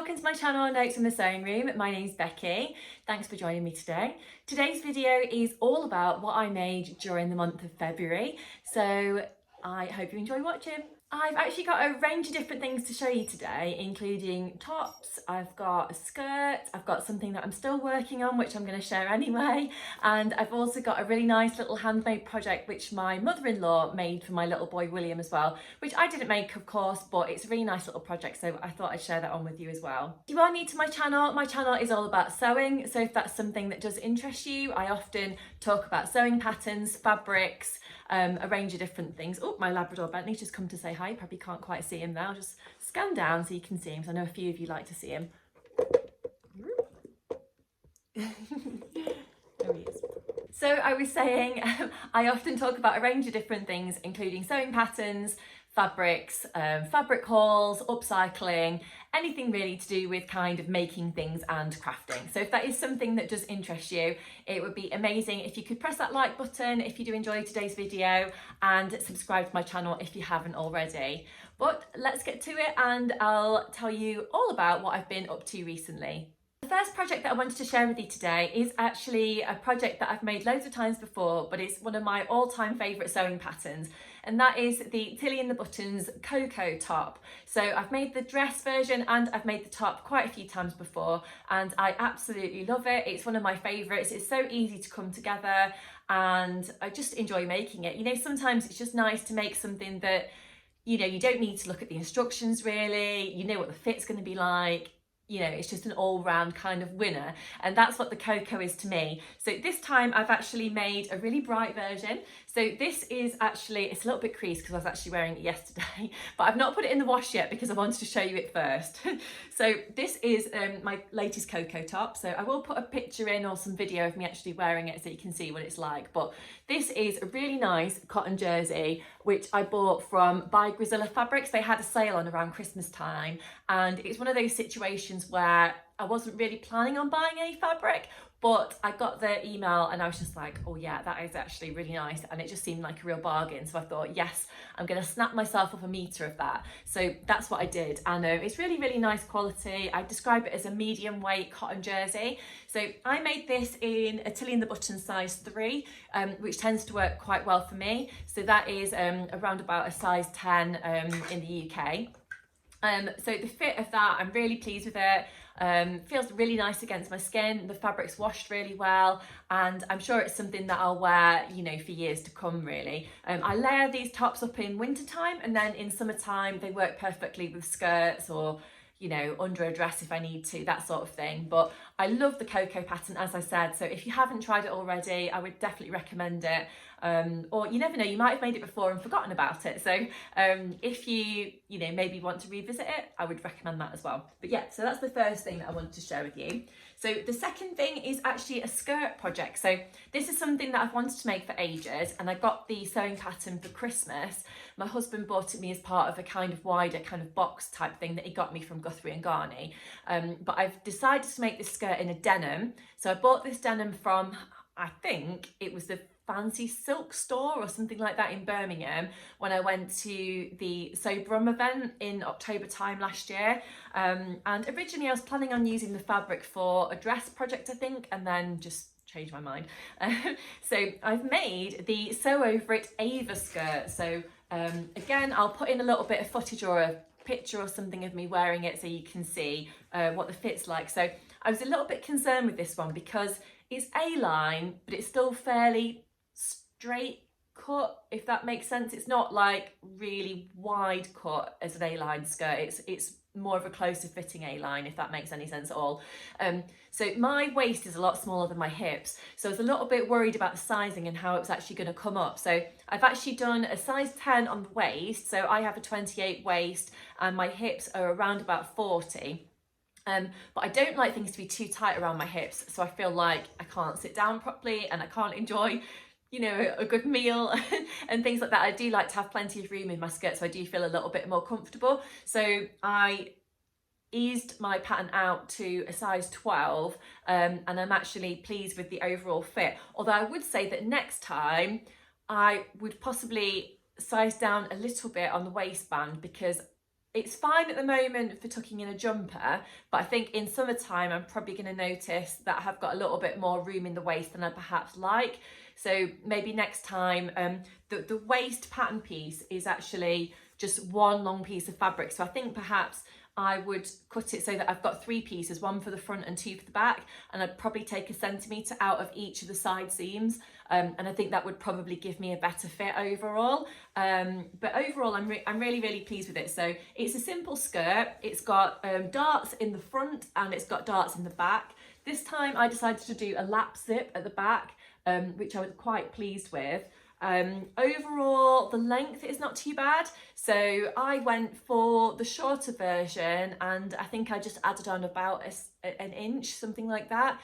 welcome to my channel Notes in the Sewing Room. My name's Becky. Thanks for joining me today. Today's video is all about what I made during the month of February, so I hope you enjoy watching. I've actually got a range of different things to show you today, including tops, I've got a skirt, I've got something that I'm still working on, which I'm going to share anyway, and I've also got a really nice little handmade project which my mother-in-law made for my little boy William as well, which I didn't make of course, but it's a really nice little project, so I thought I'd share that on with you as well. If you are new to my channel is all about sewing, so if that's something that does interest you, I often talk about sewing patterns, fabrics, a range of different things. Oh, my Labrador Bentley's just come to say hi. You probably can't quite see him now. I'll just scan down so you can see him, because I know a few of you like to see him. There he is. So I was saying, I often talk about a range of different things, including sewing patterns, fabrics, fabric hauls, upcycling, anything really to do with kind of making things and crafting. So if that is something that does interest you, it would be amazing if you could press that like button if you do enjoy today's video, and subscribe to my channel if you haven't already. But let's get to it and I'll tell you all about what I've been up to recently. The first project that I wanted to share with you today is actually a project that I've made loads of times before, but it's one of my all-time favourite sewing patterns, and that is the Tilly and the Buttons Coco top. So I've made the dress version and I've made the top quite a few times before, and I absolutely love it. It's one of my favourites. It's so easy to come together and I just enjoy making it. You know, sometimes it's just nice to make something that, you know, you don't need to look at the instructions really, you know what the fit's going to be like. You know, it's just an all-round kind of winner, and that's what the Coco is to me. So this time I've actually made a really bright version. So this is actually, it's a little bit creased because I was actually wearing it yesterday, but I've not put it in the wash yet because I wanted to show you it first. So this is my latest Coco top. So I will put a picture in or some video of me actually wearing it so you can see what it's like. But this is a really nice cotton jersey, which I bought from By Grizilla Fabrics. They had a sale on around Christmas time, and it's one of those situations where I wasn't really planning on buying any fabric, but I got the email and I was just like, oh yeah, that is actually really nice, and it just seemed like a real bargain. So I thought, yes, I'm gonna snap myself up a metre of that. So that's what I did, and it's really, really nice quality. I describe it as a medium weight cotton jersey. So I made this in a Tilly and the Buttons size 3, which tends to work quite well for me. So that is around about a size 10 in the UK. So the fit of that, I'm really pleased with it. Feels really nice against my skin. The fabric's washed really well, and I'm sure it's something that I'll wear, you know, for years to come really. I layer these tops up in winter time, and then in summertime they work perfectly with skirts or, you know, under a dress if I need to, that sort of thing. But I love the Coco pattern, as I said, so if you haven't tried it already, I would definitely recommend it. Or you never know, you might have made it before and forgotten about it. So if you know, maybe want to revisit it, I would recommend that as well. But yeah, so that's the first thing that I wanted to share with you. So the second thing is actually a skirt project. So this is something that I've wanted to make for ages, and I got the sewing pattern for Christmas. My husband bought it me as part of a kind of wider kind of box type thing that he got me from Guthrie and Garney. But I've decided to make this skirt in a denim. So I bought this denim from, I think it was the Fancy Silk store or something like that in Birmingham when I went to the Sew Brum event in October time last year. And originally I was planning on using the fabric for a dress project, I think, and then just changed my mind. So I've made the Sew Over It Ava skirt. So again, I'll put in a little bit of footage or a picture or something of me wearing it so you can see what the fit's like. So I was a little bit concerned with this one because it's A-line, but it's still fairly straight cut, if that makes sense. It's not like really wide cut as an A-line skirt. It's more of a closer fitting A-line, if that makes any sense at all. So my waist is a lot smaller than my hips, so I was a little bit worried about the sizing and how it was actually going to come up. So I've actually done a size 10 on the waist, so I have a 28 waist and my hips are around about 40. But I don't like things to be too tight around my hips, so I feel like I can't sit down properly and I can't enjoy, you know, a good meal and things like that. I do like to have plenty of room in my skirt, so I do feel a little bit more comfortable. So I eased my pattern out to a size 12, and I'm actually pleased with the overall fit. Although I would say that next time I would possibly size down a little bit on the waistband, because it's fine at the moment for tucking in a jumper, but I think in summertime I'm probably going to notice that I have got a little bit more room in the waist than I perhaps like. So maybe next time, the waist pattern piece is actually just one long piece of fabric. So I think perhaps I would cut it so that I've got 3 pieces, 1 for the front and 2 for the back, and I'd probably take a centimetre out of each of the side seams, and I think that would probably give me a better fit overall. But overall I'm really pleased with it. So it's a simple skirt, it's got darts in the front and it's got darts in the back. This time I decided to do a lap zip at the back, which I was quite pleased with. Overall, the length is not too bad. So I went for the shorter version and I think I just added on about an inch, something like that.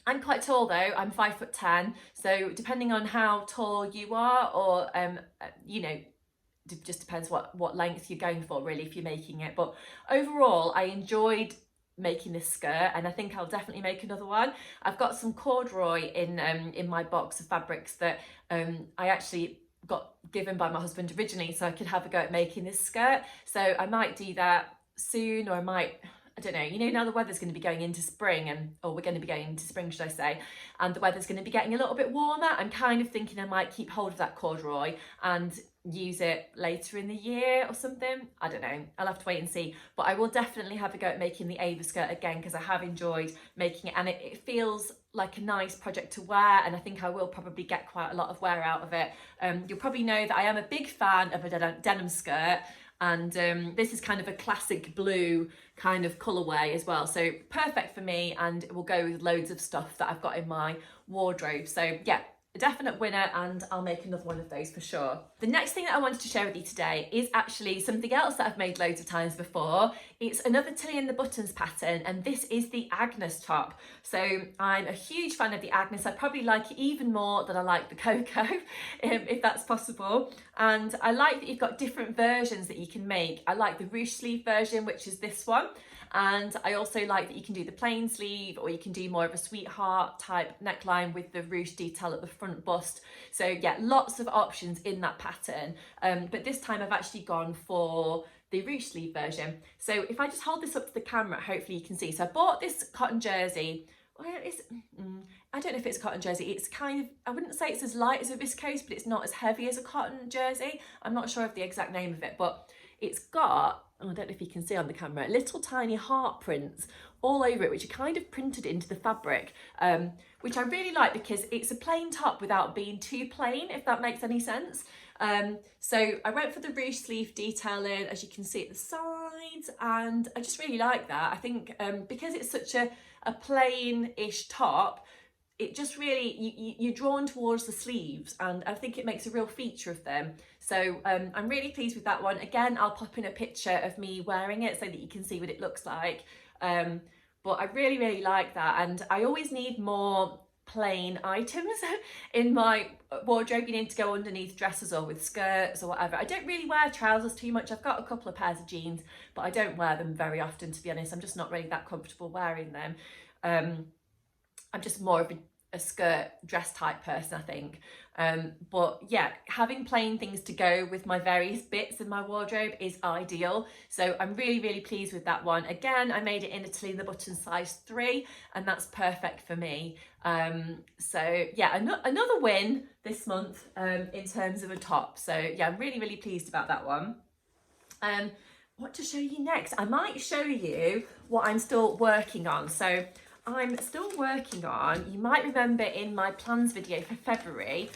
I'm quite tall though, I'm 5'10", so depending on how tall you are, or you know, it just depends what length you're going for really if you're making it. But overall I enjoyed making this skirt and I think I'll definitely make another one. I've got some corduroy in my box of fabrics that I actually got given by my husband originally so I could have a go at making this skirt. So I might do that soon, or I might, I don't know, you know, now the weather's going to be going into spring, or we're going to be going into spring, should I say, and the weather's going to be getting a little bit warmer. I'm kind of thinking I might keep hold of that corduroy and use it later in the year or something. I don't know, I'll have to wait and see. But I will definitely have a go at making the Ava skirt again because I have enjoyed making it, and it feels like a nice project to wear, and I think I will probably get quite a lot of wear out of it. You'll probably know that I am a big fan of a denim skirt, and this is kind of a classic blue kind of colourway as well, so perfect for me, and it will go with loads of stuff that I've got in my wardrobe. So yeah, a definite winner, and I'll make another one of those for sure. The next thing that I wanted to share with you today is actually something else that I've made loads of times before. It's another Tilly and the Buttons pattern, and this is the Agnes top. So I'm a huge fan of the Agnes. I probably like it even more than I like the Coco, if that's possible. And I like that you've got different versions that you can make. I like the Roo Sleeve version, which is this one. And I also like that you can do the plain sleeve, or you can do more of a sweetheart type neckline with the ruched detail at the front bust. So yeah, lots of options in that pattern. But this time I've actually gone for the ruched sleeve version. So if I just hold this up to the camera, hopefully you can see. So I bought this cotton jersey. Well, I don't know if it's a cotton jersey. It's kind of, I wouldn't say it's as light as a viscose, but it's not as heavy as a cotton jersey. I'm not sure of the exact name of it, but it's got, oh, I don't know if you can see on the camera, little tiny heart prints all over it, which are kind of printed into the fabric, which I really like because it's a plain top without being too plain, if that makes any sense. So I went for the ruched sleeve detailing, as you can see at the sides, and I just really like that. I think because it's such a plain-ish top, it just really, you're drawn towards the sleeves, and I think it makes a real feature of them. So I'm really pleased with that one. Again, I'll pop in a picture of me wearing it so that you can see what it looks like. But I really like that, and I always need more plain items in my wardrobe. You need to go underneath dresses or with skirts or whatever. I don't really wear trousers too much. I've got a couple of pairs of jeans, but I don't wear them very often, to be honest. I'm just not really that comfortable wearing them. I'm just more of a skirt dress type person, I think. But yeah, having plain things to go with my various bits in my wardrobe is ideal. So I'm really pleased with that one. Again, I made it in a Tilly and the Buttons size 3, and that's perfect for me. So yeah, another win this month in terms of a top. So yeah, I'm really pleased about that one. What to show you next? I might show you what I'm still working on. So I'm still working on, you might remember in my plans video for February,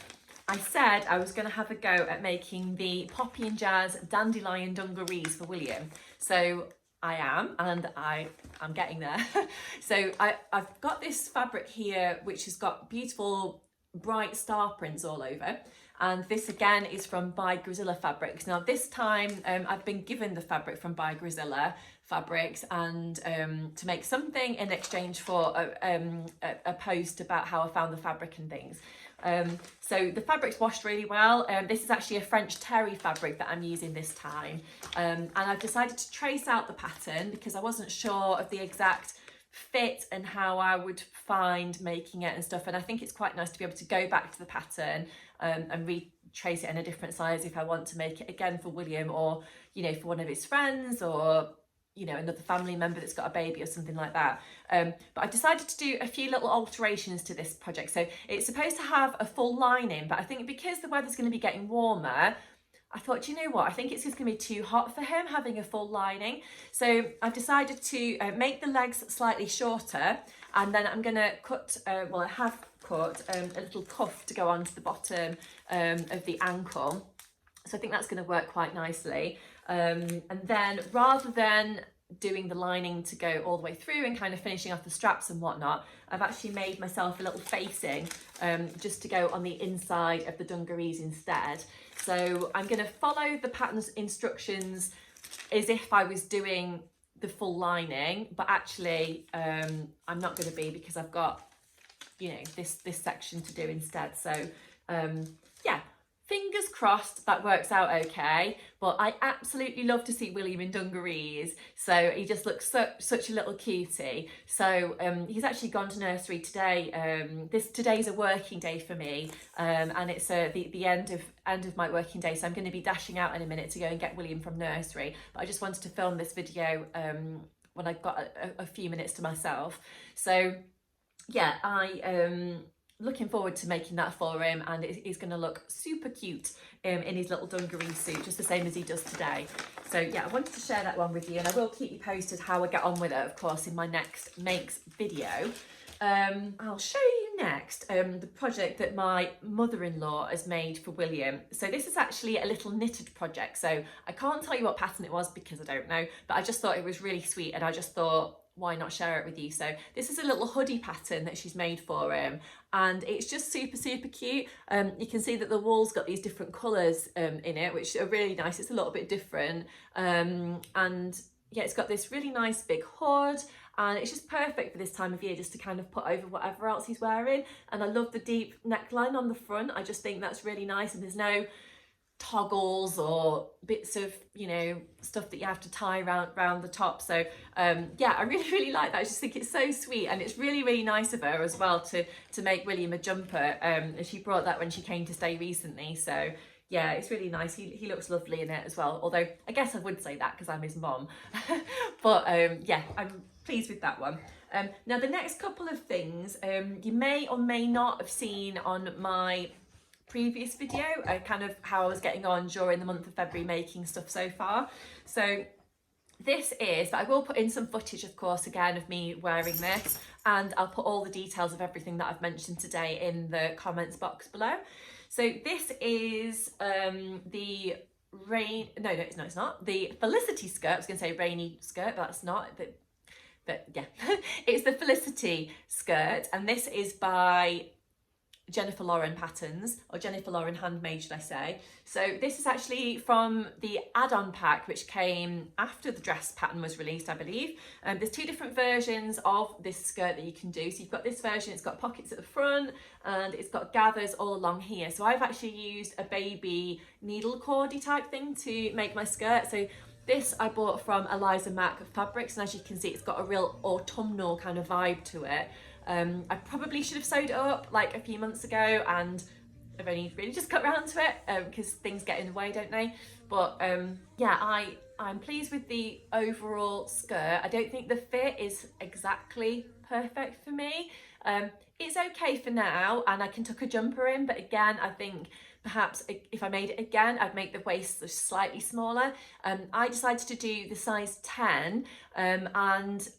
I said I was going to have a go at making the Poppy and Jazz dandelion dungarees for William. So I am, and I'm getting there. So I've got this fabric here which has got beautiful bright star prints all over, and this again is from By Grizilla Fabrics. Now this time I've been given the fabric from By Grizilla Fabrics, and to make something in exchange for a post about how I found the fabric and things. So the fabric's washed really well. This is actually a French terry fabric that I'm using this time, and I've decided to trace out the pattern because I wasn't sure of the exact fit and how I would find making it and stuff, and I think it's quite nice to be able to go back to the pattern and retrace it in a different size if I want to make it again for William, or, you know, for one of his friends, or, you know, another family member that's got a baby or something like that. But I've decided to do a few little alterations to this project. So it's supposed to have a full lining, but I think because the weather's going to be getting warmer, I thought, you know what, I think it's just going to be too hot for him having a full lining. So I've decided to make the legs slightly shorter, and then I'm going to cut, well, I have cut a little cuff to go onto the bottom of the ankle. So I think that's going to work quite nicely. And then rather than doing the lining to go all the way through and kind of finishing off the straps and whatnot, I've actually made myself a little facing just to go on the inside of the dungarees instead. So I'm going to follow the pattern's instructions as if I was doing the full lining, but actually I'm not going to be, because I've got, you know, this section to do instead. So yeah, fingers crossed that works out okay. But I absolutely love to see William in dungarees, so he just looks such a little cutie. So he's actually gone to nursery today. Today's a working day for me, and it's the end of my working day, so I'm going to be dashing out in a minute to go and get William from nursery. But I just wanted to film this video when I've got a few minutes to myself. So yeah, looking forward to making that for him, and he's going to look super cute in his little dungaree suit, just the same as he does today. So yeah, I wanted to share that one with you, and I will keep you posted how I get on with it, of course, in my next makes video. I'll show you next the project that my mother-in-law has made for William. So this is actually a little knitted project, so I can't tell you what pattern it was because I don't know, but I just thought it was really sweet, and I just thought, why not share it with you? So this is a little hoodie pattern that she's made for him, and it's just super cute. You can see that the wool's got these different colours in it, which are really nice. It's a little bit different, and yeah, it's got this really nice big hood, and it's just perfect for this time of year, just to kind of put over whatever else he's wearing. And I love the deep neckline on the front. I just think that's really nice, and there's no toggles or bits of, you know, stuff that you have to tie around the top. So yeah, I really like that. I just think it's so sweet, and it's really nice of her as well to make William a jumper, and she brought that when she came to stay recently. So yeah, it's really nice. He looks lovely in it as well, although I guess I would say that because I'm his mom. But yeah, I'm pleased with that one. Now the next couple of things you may or may not have seen on my previous video, kind of how I was getting on during the month of February making stuff so far. So this is, but I will put in some footage, of course, again, of me wearing this, and I'll put all the details of everything that I've mentioned today in the comments box below. So this is the it's not the Felicity skirt. I was going to say rainy skirt, but that's not. But yeah, it's the Felicity skirt, and this is by Jennifer Lauren Patterns, or Jennifer Lauren Handmade, should I say. So this is actually from the add-on pack, which came after the dress pattern was released, I believe. There's two different versions of this skirt that you can do. So you've got this version, it's got pockets at the front, and it's got gathers all along here. So I've actually used a baby needle cordy type thing to make my skirt. So this I bought from Eliza Mack Fabrics, and as you can see, it's got a real autumnal kind of vibe to it. I probably should have sewed it up like a few months ago, and I've only really just got around to it because things get in the way, don't they? But yeah, I'm pleased with the overall skirt. I don't think the fit is exactly perfect for me. It's okay for now, and I can tuck a jumper in, but again, I think perhaps if I made it again, I'd make the waist slightly smaller. I decided to do the size 10, and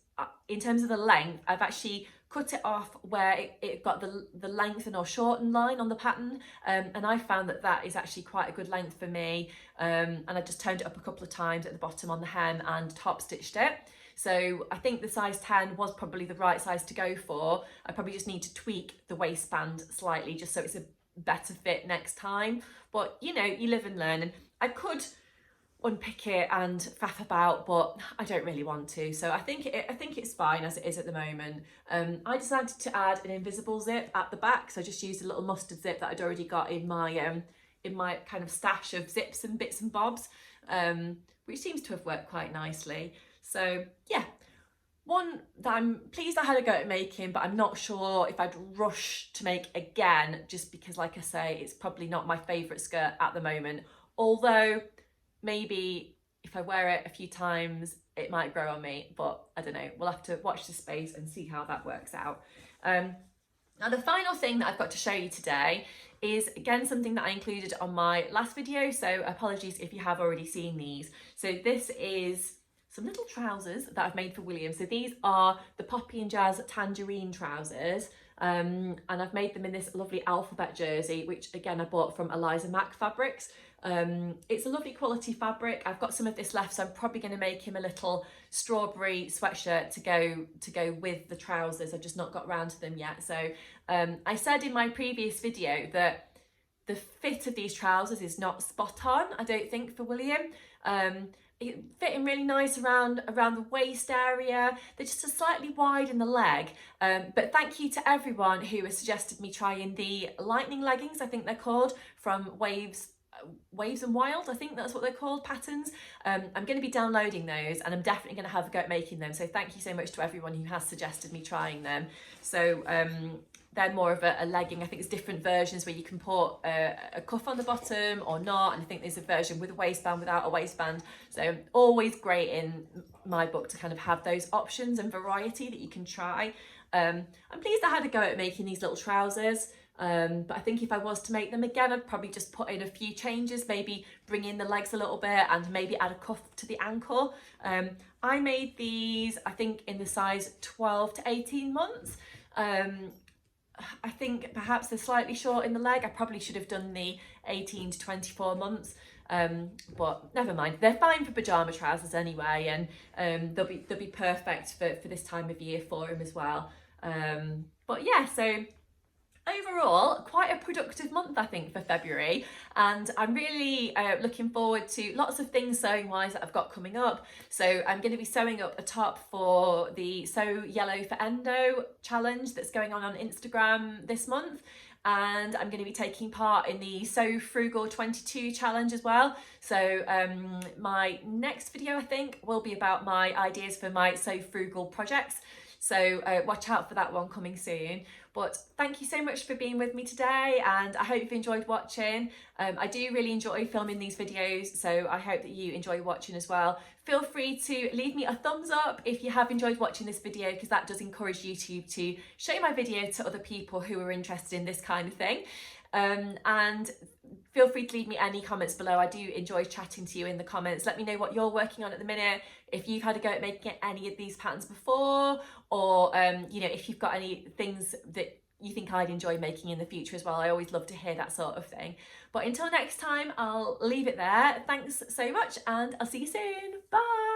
in terms of the length, I've actually cut it off where it got the lengthen or shorten line on the pattern, and I found that is actually quite a good length for me, and I just turned it up a couple of times at the bottom on the hem and top stitched it. So I think the size 10 was probably the right size to go for. I probably just need to tweak the waistband slightly just so it's a better fit next time, but you know, you live and learn, and I could unpick it and faff about, but I don't really want to. So I think it's fine as it is at the moment. I decided to add an invisible zip at the back, so I just used a little mustard zip that I'd already got in my kind of stash of zips and bits and bobs, which seems to have worked quite nicely. So yeah, one that I'm pleased I had a go at making, but I'm not sure if I'd rush to make again, just because, like I say, it's probably not my favourite skirt at the moment. Although maybe if I wear it a few times, it might grow on me, but I don't know. We'll have to watch the space and see how that works out. Now the final thing that I've got to show you today is again something that I included on my last video, so apologies if you have already seen these. So this is some little trousers that I've made for William. So these are the Poppy and Jazz tangerine trousers, and I've made them in this lovely alphabet jersey, which again I bought from Eliza Mack Fabrics. It's a lovely quality fabric. I've got some of this left, so I'm probably going to make him a little strawberry sweatshirt to go with the trousers. I've just not got around to them yet. So I said in my previous video that the fit of these trousers is not spot on, I don't think, for William. It fit him really nice around the waist area. They're just a slightly wide in the leg. But thank you to everyone who has suggested me trying the lightning leggings, I think they're called, from Waves and Wild, I think that's what they're called, patterns. I'm going to be downloading those, and I'm definitely going to have a go at making them. So thank you so much to everyone who has suggested me trying them. So they're more of a legging. I think there's different versions where you can put a cuff on the bottom or not, and I think there's a version with a waistband, without a waistband. So always great in my book to kind of have those options and variety that you can try. I'm pleased I had a go at making these little trousers. But I think if I was to make them again, I'd probably just put in a few changes, maybe bring in the legs a little bit and maybe add a cuff to the ankle. I made these, I think, in the size 12 to 18 months. I think perhaps they're slightly short in the leg. I probably should have done the 18 to 24 months. But never mind, they're fine for pyjama trousers anyway, and they'll be perfect for this time of year for him as well. But yeah, so overall, quite a productive month, I think, for February, and I'm really looking forward to lots of things sewing wise that I've got coming up. So I'm going to be sewing up a top for the Sew Yellow for Endo challenge that's going on Instagram this month, and I'm going to be taking part in the Sew Frugal 22 challenge as well. So my next video, I think, will be about my ideas for my Sew Frugal projects. So watch out for that one coming soon. But thank you so much for being with me today, and I hope you've enjoyed watching. I do really enjoy filming these videos, so I hope that you enjoy watching as well. Feel free to leave me a thumbs up if you have enjoyed watching this video, because that does encourage YouTube to show my video to other people who are interested in this kind of thing. And feel free to leave me any comments below. I do enjoy chatting to you in the comments. Let me know what you're working on at the minute, if you've had a go at making any of these patterns before, or you know, if you've got any things that you think I'd enjoy making in the future as well. I always love to hear that sort of thing. But until next time, I'll leave it there. Thanks so much, and I'll see you soon. Bye.